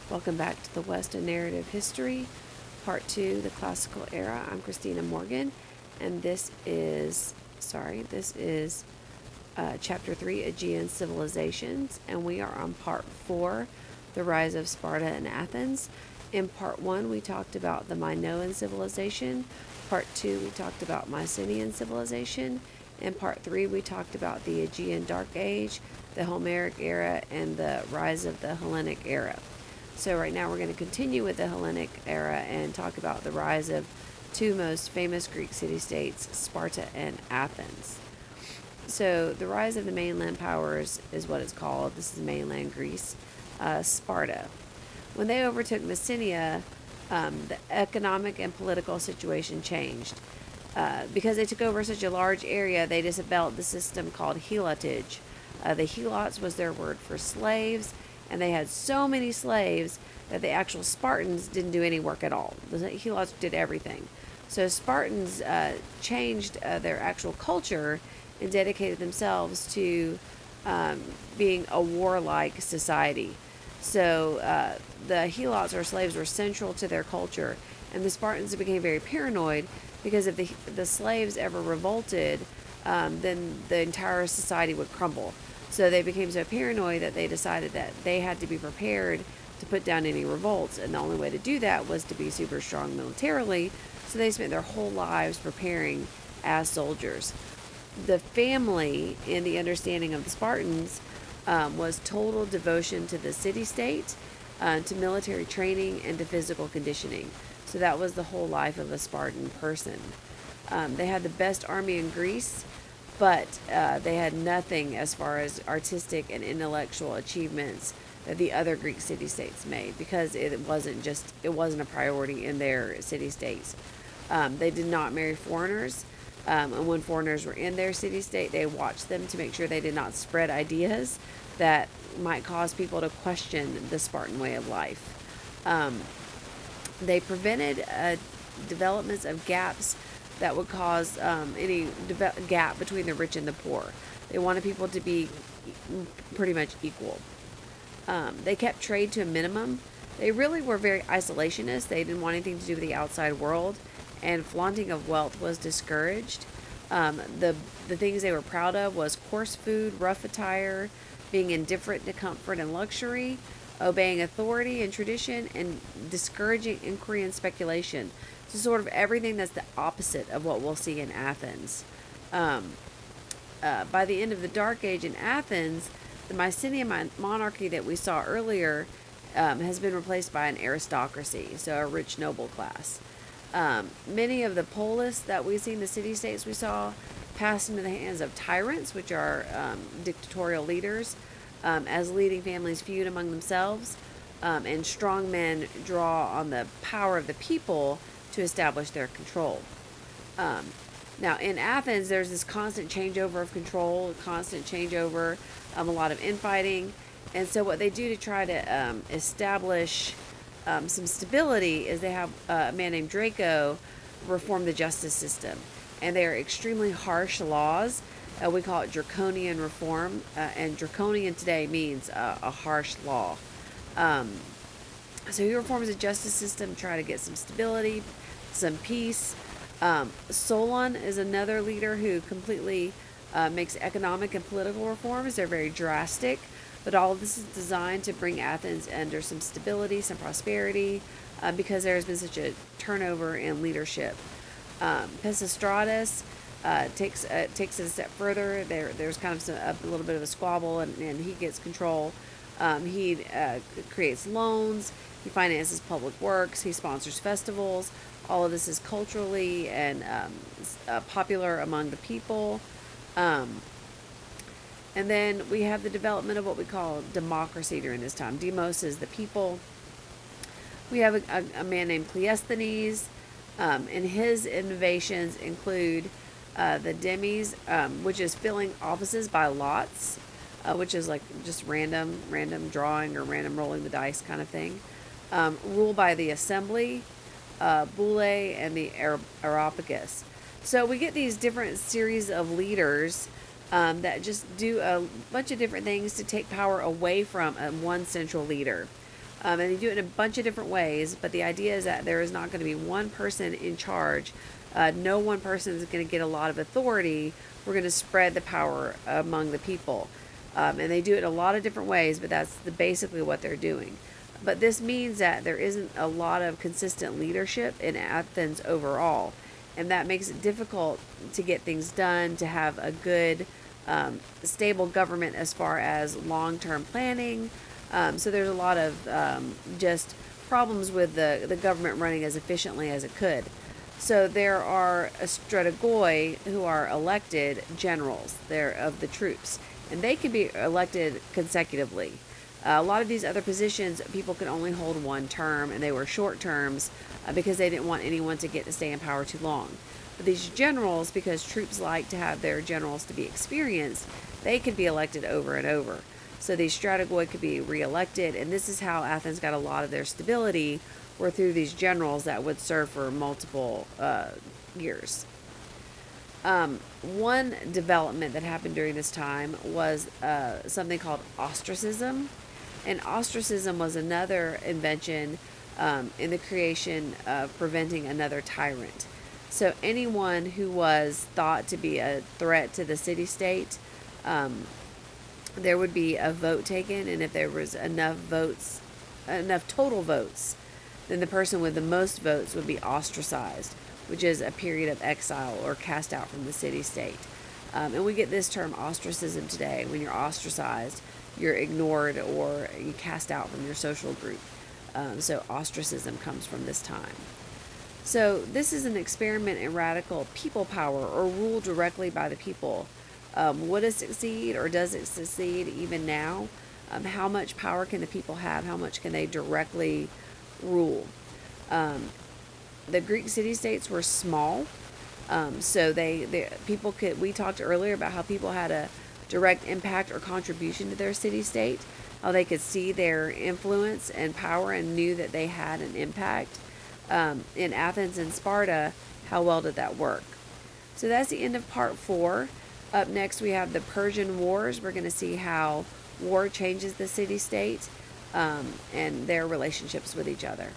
Welcome back to the Western Narrative History, Part 2, the Classical Era. I'm Christina Morgan, and this is Chapter 3, Aegean Civilizations, and we are on Part 4, the rise of Sparta and Athens. In Part 1, we talked about the Minoan civilization. Part 2, we talked about Mycenaean civilization. In Part 3, we talked about the Aegean Dark Age, the Homeric era, and the rise of the Hellenic era. So right now we're going to continue with the Hellenic era and talk about the rise of two most famous Greek city-states, Sparta and Athens. So the rise of the mainland powers is what it's called. This is mainland Greece, Sparta. When they overtook Messenia, the economic and political situation changed. Because they took over such a large area, they just developed the system called helotage. The helots was their word for slaves, and they had so many slaves that the actual Spartans didn't do any work at all. The helots did everything. So Spartans changed their actual culture and dedicated themselves to being a warlike society. So the helots or slaves were central to their culture, and the Spartans became very paranoid because if the slaves ever revolted, then the entire society would crumble. So they became so paranoid that they decided that they had to be prepared to put down any revolts, and the only way to do that was to be super strong militarily. So they spent their whole lives preparing as soldiers. The family, in the understanding of the Spartans, was total devotion to the city-state, to military training, and to physical conditioning. So that was the whole life of a Spartan person. They had the best army in Greece, but they had nothing as far as artistic and intellectual achievements that the other Greek city-states made, because it wasn't a priority in their city-states. They did not marry foreigners, and when foreigners were in their city-state, they watched them to make sure they did not spread ideas that might cause people to question the Spartan way of life. They prevented developments of gaps that would cause any gap between the rich and the poor. They wanted people to be pretty much equal. They kept trade to a minimum. They really were very isolationist. They didn't want anything to do with the outside world, and flaunting of wealth was discouraged. The things they were proud of was coarse food, rough attire, being indifferent to comfort and luxury, obeying authority and tradition, and discouraging inquiry and speculation. So sort of everything that's the opposite of what we'll see in Athens. By the end of the Dark Age in Athens, the Mycenaean monarchy that we saw earlier has been replaced by an aristocracy, so a rich noble class. Many of the polis that we see in the city-states we saw passed into the hands of tyrants, which are dictatorial leaders, as leading families feud among themselves, and strong men draw on the power of the people to establish their control. Now, in Athens, there's this constant changeover of control, constant changeover, a lot of infighting. And so what they do to try to establish some stability is they have a man named Draco reform the justice system. And they are extremely harsh laws. We call it draconian reform. And draconian today means a harsh law. So he reforms the justice system, try to get some stability, some peace. Solon is another leader who completely makes economic and political reforms. They're very drastic, but all of this is designed to bring Athens under some stability, some prosperity, because there has been such a turnover in leadership. Pisistratus takes it a step further. There's kind of a little bit of a squabble, and he gets control. He creates loans. He finances public works. He sponsors festivals. All of this is culturally and popular among the people. And then we have the development of what we call democracy during this time. Demos is the people. We have a man named Cleisthenes, and his innovations include the demis, which is filling offices by lots, which is like just random drawing or random rolling the dice kind of thing. Rule by the assembly, Boule, and the Areopagus. So we get these different series of leaders that just do a bunch of different things to take power away from one central leader. And they do it in a bunch of different ways, but the idea is that there is not going to be one person in charge. No one person is going to get a lot of authority. We're going to spread the power among the people. And they do it in a lot of different ways, but that's basically what they're doing. But this means that there isn't a lot of consistent leadership in Athens overall. And that makes it difficult to get things done, to have a good, stable government as far as long term planning. So there's a lot of just problems with the government running as efficiently as it could. So there are strategoi who are elected generals there of the troops, and they can be elected consecutively. A lot of these other positions, people could only hold one term, and they were short terms because they didn't want anyone to get to stay in power too long. But these generals, because troops like to have their generals to be experienced, they could be elected over and over. So these strategoi could be reelected, and this is how Athens got a lot of their stability, were through these generals that would serve for multiple years. One development that happened during this time was something called ostracism. And ostracism was another invention in the creation of preventing another tyrant. So anyone who was thought to be a threat to the city-state, there would be a vote taken, and if there was enough votes, enough total votes, then the person with the most votes would be ostracized, which is a period of exile or cast out from the city-state. And we get this term ostracism today. When you're ostracized, you're ignored or you cast out from your social group. So ostracism comes from this time. So this is an experiment in radical people power, or rule directly by the people. Would it succeed, or does it succeed even now? How much power can the people have? How much can they directly rule? The Greek city-states were small, so people could. We talked earlier about how people had a direct impact or contribution to their city-state, how they could see their influence and power and knew that they had an impact. In Athens and Sparta, how well did that work? So that's the end of part 4. Up next, we have the Persian Wars. We're going to see how war changes the city-state and their relationships with each other.